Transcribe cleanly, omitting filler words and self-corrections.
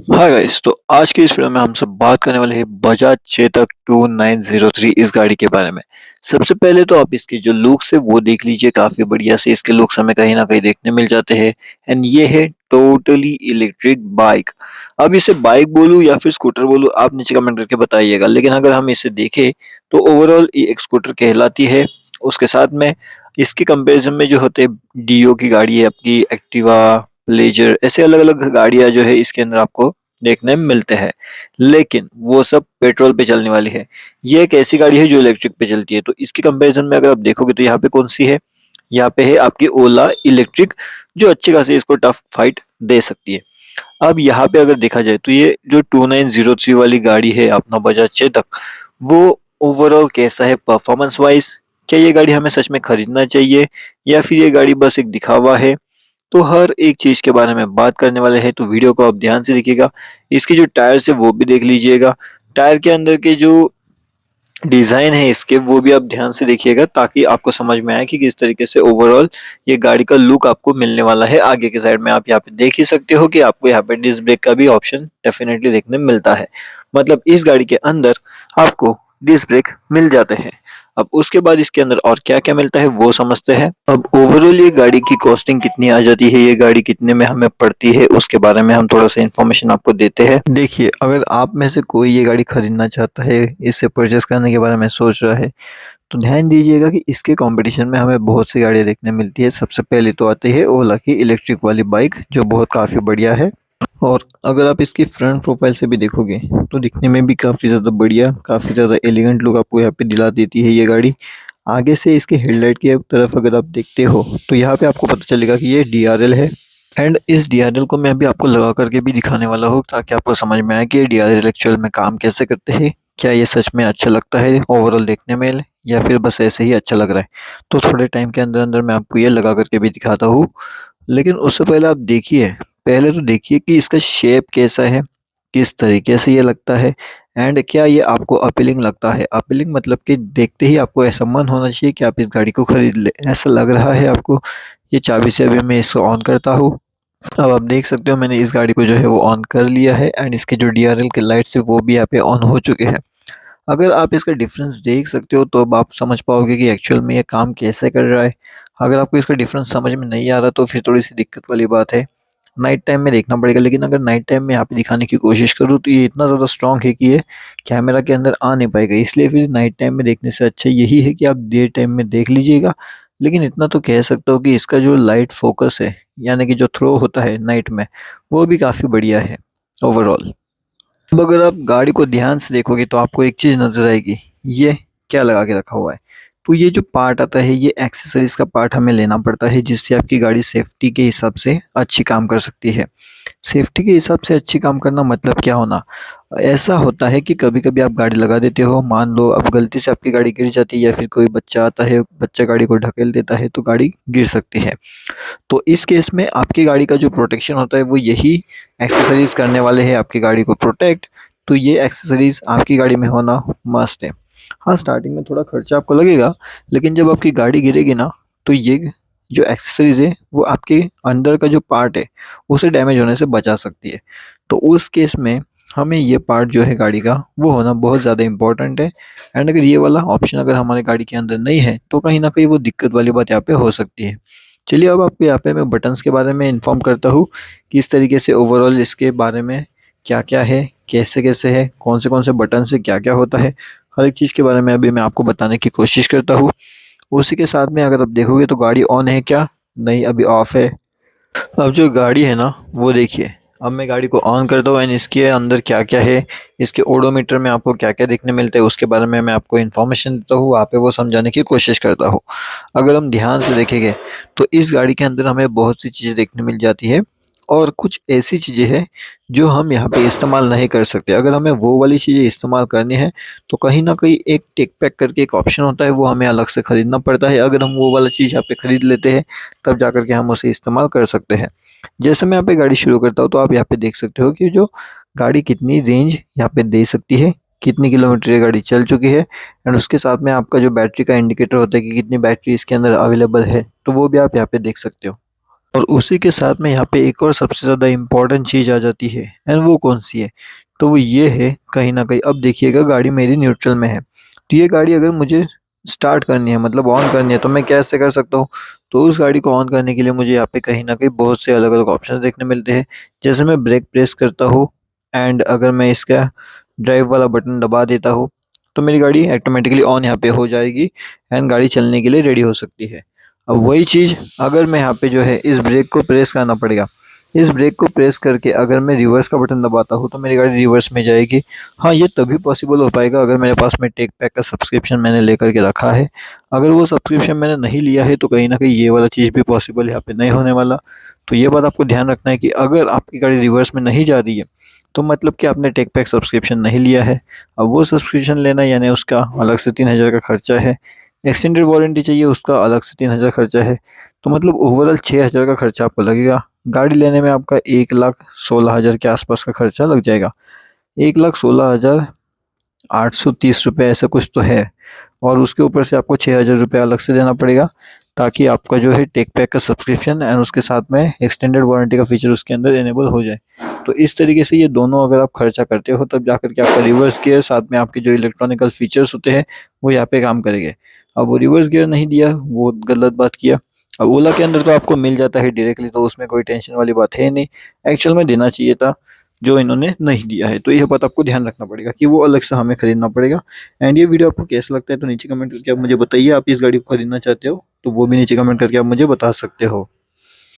Hi guys. तो आज की इस वीडियो में हम सब बात करने वाले हैं बजाज चेतक 2903 इस गाड़ी के बारे में। सबसे पहले तो आप इसकी जो लुक्स है वो देख लीजिए, काफी बढ़िया से इसके लुक्स हमें कहीं ना कहीं देखने मिल जाते हैं। एंड ये है टोटली इलेक्ट्रिक बाइक। अब इसे बाइक बोलूं या फिर स्कूटर बोलूं, आप नीचे कमेंट करके बताइएगा, लेकिन अगर हम इसे देखें तो ओवरऑल ये एक स्कूटर कहलाती है। उसके साथ में इसके कंपैरिजन में जो होते हैं डीओ की गाड़ी है, आपकी एक्टिवा, प्लेजर, ऐसे अलग अलग गाड़ियां जो है इसके अंदर आपको देखने में मिलते हैं, लेकिन वो सब पेट्रोल पे चलने वाली है। ये एक ऐसी गाड़ी है जो इलेक्ट्रिक पे चलती है। तो इसके कंपैरिजन में अगर आप देखोगे तो यहाँ पे कौन सी है, यहाँ पे है आपकी ओला इलेक्ट्रिक, जो अच्छी खासी इसको टफ फाइट दे सकती है। अब यहाँ पे अगर देखा जाए तो ये जो 2903 वाली गाड़ी है अपना बजाज चेतक, वो ओवरऑल कैसा है परफॉर्मेंस वाइज, क्या ये गाड़ी हमें सच में खरीदना चाहिए या फिर ये गाड़ी बस एक दिखावा है। तो हर एक चीज के बारे में बात करने वाले हैं, तो वीडियो को आप ध्यान से देखिएगा। इसके जो टायर्स है वो भी देख लीजिएगा, टायर के अंदर के जो डिजाइन है इसके वो भी आप ध्यान से देखिएगा, ताकि आपको समझ में आए कि किस तरीके से ओवरऑल ये गाड़ी का लुक आपको मिलने वाला है। आगे के साइड में आप यहाँ पे देख ही सकते हो कि आपको यहाँ पे डिस्क ब्रेक का भी ऑप्शन डेफिनेटली देखने में मिलता है। मतलब इस गाड़ी के अंदर आपको डिस्क ब्रेक मिल जाते हैं। अब उसके बाद इसके अंदर और क्या क्या मिलता है वो समझते हैं। अब ओवरऑल ये गाड़ी की कॉस्टिंग कितनी आ जाती है, ये गाड़ी कितने में हमें पड़ती है, उसके बारे में हम थोड़ा सा इन्फॉर्मेशन आपको देते हैं। देखिए, अगर आप में से कोई ये गाड़ी खरीदना चाहता है, इससे परचेस करने के बारे में सोच रहा है, तो ध्यान दीजिएगा कि इसके कंपटीशन में हमें बहुत सी गाड़ियाँ देखने मिलती है। सबसे पहले तो आती है ओला की इलेक्ट्रिक वाली बाइक, जो बहुत काफ़ी बढ़िया है। और अगर आप इसकी फ्रंट प्रोफाइल से भी देखोगे तो दिखने में भी काफ़ी ज़्यादा बढ़िया, काफ़ी ज़्यादा एलिगेंट लुक आपको यहाँ पे दिला देती है ये गाड़ी। आगे से इसके हेडलाइट की तरफ अगर आप देखते हो तो यहाँ पे आपको पता चलेगा कि ये डीआरएल है। एंड इस डीआरएल को मैं अभी आपको लगा करके भी दिखाने वाला हूँ, ताकि आपको समझ में आए कि ये डीआरएल एक्चुअल में काम कैसे करते हैं। क्या ये सच में अच्छा लगता है ओवरऑल देखने में, या फिर बस ऐसे ही अच्छा लग रहा है। तो थोड़े टाइम के अंदर अंदर मैं आपको ये लगा करके भी दिखाता हूँ। लेकिन उससे पहले आप देखिए, पहले तो देखिए कि इसका शेप कैसा है, किस तरीके से ये लगता है, एंड क्या ये आपको अपीलिंग लगता है। अपीलिंग मतलब कि देखते ही आपको ऐसा मन होना चाहिए कि आप इस गाड़ी को खरीद ले, ऐसा लग रहा है आपको। ये चाबी से अभी मैं इसको ऑन करता हूँ। अब आप देख सकते हो मैंने इस गाड़ी को जो है वो ऑन कर लिया है, एंड इसके जो डीआरएल के लाइट्स है वो भी यहाँ पे ऑन हो चुके हैं। अगर आप इसका डिफरेंस देख सकते हो तो अब आप समझ पाओगे कि एक्चुअल में ये काम कैसे कर रहा है। अगर आपको इसका डिफरेंस समझ में नहीं आ रहा तो फिर थोड़ी सी दिक्कत वाली बात है, नाइट टाइम में देखना पड़ेगा। लेकिन अगर नाइट टाइम में यहाँ पे दिखाने की कोशिश करूँ तो ये इतना ज़्यादा स्ट्रॉन्ग है कि ये कैमरा के अंदर आ नहीं पाएगा, इसलिए फिर नाइट टाइम में देखने से अच्छा यही है कि आप डे टाइम में देख लीजिएगा। लेकिन इतना तो कह सकता हूँ कि इसका जो लाइट फोकस है, यानी कि जो थ्रो होता है नाइट में, वो भी काफ़ी बढ़िया है ओवरऑल। अब अगर आप गाड़ी को ध्यान से देखोगे तो आपको एक चीज़ नज़र आएगी, ये क्या लगा के रखा हुआ है। तो ये जो पार्ट आता है ये एक्सेसरीज का पार्ट हमें लेना पड़ता है, जिससे आपकी गाड़ी सेफ्टी के हिसाब से अच्छी काम कर सकती है। सेफ्टी के हिसाब से अच्छी काम करना मतलब क्या होना, ऐसा होता है कि कभी कभी आप गाड़ी लगा देते हो, मान लो अब गलती से आपकी गाड़ी गिर जाती है या फिर कोई बच्चा आता है, बच्चा गाड़ी को ढकेल देता है तो गाड़ी गिर सकती है। तो इस केस में आपकी गाड़ी का जो प्रोटेक्शन होता है वो यही एक्सेसरीज करने वाले हैं आपकी गाड़ी को प्रोटेक्ट। तो ये एक्सेसरीज आपकी गाड़ी में होना मस्ट है। हाँ, स्टार्टिंग में थोड़ा खर्चा आपको लगेगा, लेकिन जब आपकी गाड़ी गिरेगी ना, तो ये जो एक्सेसरीज है वो आपके अंदर का जो पार्ट है उसे डैमेज होने से बचा सकती है। तो उस केस में हमें ये पार्ट जो है गाड़ी का वो होना बहुत ज़्यादा इंपॉर्टेंट है। एंड अगर ये वाला ऑप्शन अगर हमारे गाड़ी के अंदर नहीं है तो कहीं ना कहीं वो दिक्कत वाली बात यहाँ पे हो सकती है। चलिए अब आपको यहाँ पे मैं बटन्स के बारे में इन्फॉर्म करता हूँ कि इस तरीके से ओवरऑल इसके बारे में क्या क्या है, कैसे कैसे है, कौन से बटन से क्या क्या होता है। हर एक चीज़ के बारे में अभी मैं आपको बताने की कोशिश करता हूँ। उसी के साथ में अगर आप देखोगे तो गाड़ी ऑन है क्या, नहीं अभी ऑफ है। अब जो गाड़ी है ना वो देखिए, अब मैं गाड़ी को ऑन करता हूँ एंड इसके अंदर क्या क्या है, इसके ओडोमीटर में आपको क्या क्या देखने मिलता है उसके बारे में मैं आपको इन्फॉर्मेशन देता हूँ, वहाँ पे वो समझाने की कोशिश करता हूँ। अगर हम ध्यान से देखेंगे तो इस गाड़ी के अंदर हमें बहुत सी चीज़ें देखने मिल जाती है, और कुछ ऐसी चीज़ें हैं जो हम यहाँ पे इस्तेमाल नहीं कर सकते। अगर हमें वो वाली चीज़ें इस्तेमाल करनी है तो कहीं ना कहीं एक टेक पैक करके एक ऑप्शन होता है, वो हमें अलग से ख़रीदना पड़ता है। अगर हम वो वाला चीज़ यहाँ पे ख़रीद लेते हैं तब जा कर के हम उसे इस्तेमाल कर सकते हैं। जैसे मैं यहाँ पे गाड़ी शुरू करता हूँ तो आप यहाँ पे देख सकते हो कि जो गाड़ी कितनी रेंज यहाँ पे दे सकती है, कितनी किलोमीटर ये गाड़ी चल चुकी है। एंड उसके साथ में आपका जो बैटरी का इंडिकेटर होता है कि कितनी बैटरी इसके अंदर अवेलेबल है, तो वो भी आप यहाँ पे देख सकते हो। और उसी के साथ में यहाँ पे एक और सबसे ज़्यादा इम्पोर्टेंट चीज़ आ जाती है, एंड वो कौन सी है, तो वो ये है कहीं ना कहीं, अब देखिएगा गाड़ी मेरी न्यूट्रल में है, तो ये गाड़ी अगर मुझे स्टार्ट करनी है मतलब ऑन करनी है तो मैं कैसे कर सकता हूँ। तो उस गाड़ी को ऑन करने के लिए मुझे यहाँ पे कहीं ना कहीं बहुत से अलग अलग ऑप्शन देखने मिलते हैं। जैसे मैं ब्रेक प्रेस करता हूँ एंड अगर मैं इसका ड्राइव वाला बटन दबा देता हूँ तो मेरी गाड़ी ऑटोमेटिकली ऑन यहाँ पे हो जाएगी एंड गाड़ी चलने के लिए रेडी हो सकती है। अब वही चीज़ अगर मैं यहाँ पे जो है इस ब्रेक को प्रेस करना पड़ेगा, इस ब्रेक को प्रेस करके अगर मैं रिवर्स का बटन दबाता हूँ तो मेरी गाड़ी रिवर्स में जाएगी। हाँ, ये तभी पॉसिबल हो पाएगा अगर मेरे पास में टेक पैक का सब्सक्रिप्शन मैंने लेकर के रखा है। अगर वो सब्सक्रिप्शन मैंने नहीं लिया है तो कहीं ना कहीं ये वाला चीज़ भी पॉसिबल यहाँ पे नहीं होने वाला। तो ये बात आपको ध्यान रखना है कि अगर आपकी गाड़ी रिवर्स में नहीं जा रही है तो मतलब कि आपने टेक पैक सब्सक्रिप्शन नहीं लिया है। अब वो सब्सक्रिप्शन लेना यानी उसका अलग से 3,000 का खर्चा है, एक्सटेंडेड वारंटी चाहिए उसका अलग से 3,000 खर्चा है, तो मतलब ओवरऑल 6,000 का खर्चा आपको लगेगा। गाड़ी लेने में आपका 1,16,000 के आसपास का खर्चा लग जाएगा। 1,16,830 रुपये ऐसा कुछ तो है, और उसके ऊपर से आपको 6,000 रुपये अलग से देना पड़ेगा ताकि आपका जो है टेक पैक का सब्सक्रिप्शन एंड उसके साथ में एक्सटेंडेड वारंटी का फीचर उसके अंदर इनेबल हो जाए। तो इस तरीके से ये दोनों अगर आप खर्चा करते हो तब जाकर के आपका रिवर्स गियर साथ में आपके जो इलेक्ट्रॉनिकल फीचर्स होते हैं वो यहाँ पे काम करेंगे। अब वो रिवर्स गियर नहीं दिया वो गलत बात किया। अब ओला के अंदर तो आपको मिल जाता है डायरेक्टली तो उसमें कोई टेंशन वाली बात है नहीं, एक्चुअल में देना चाहिए था जो इन्होंने नहीं दिया है। तो यह बात आपको ध्यान रखना पड़ेगा कि वो अलग से हमें खरीदना पड़ेगा। एंड ये वीडियो आपको कैसा लगता है तो नीचे कमेंट करके आप मुझे बताइए। आप इस गाड़ी को खरीदना चाहते हो तो वो भी नीचे कमेंट करके आप मुझे बता सकते हो।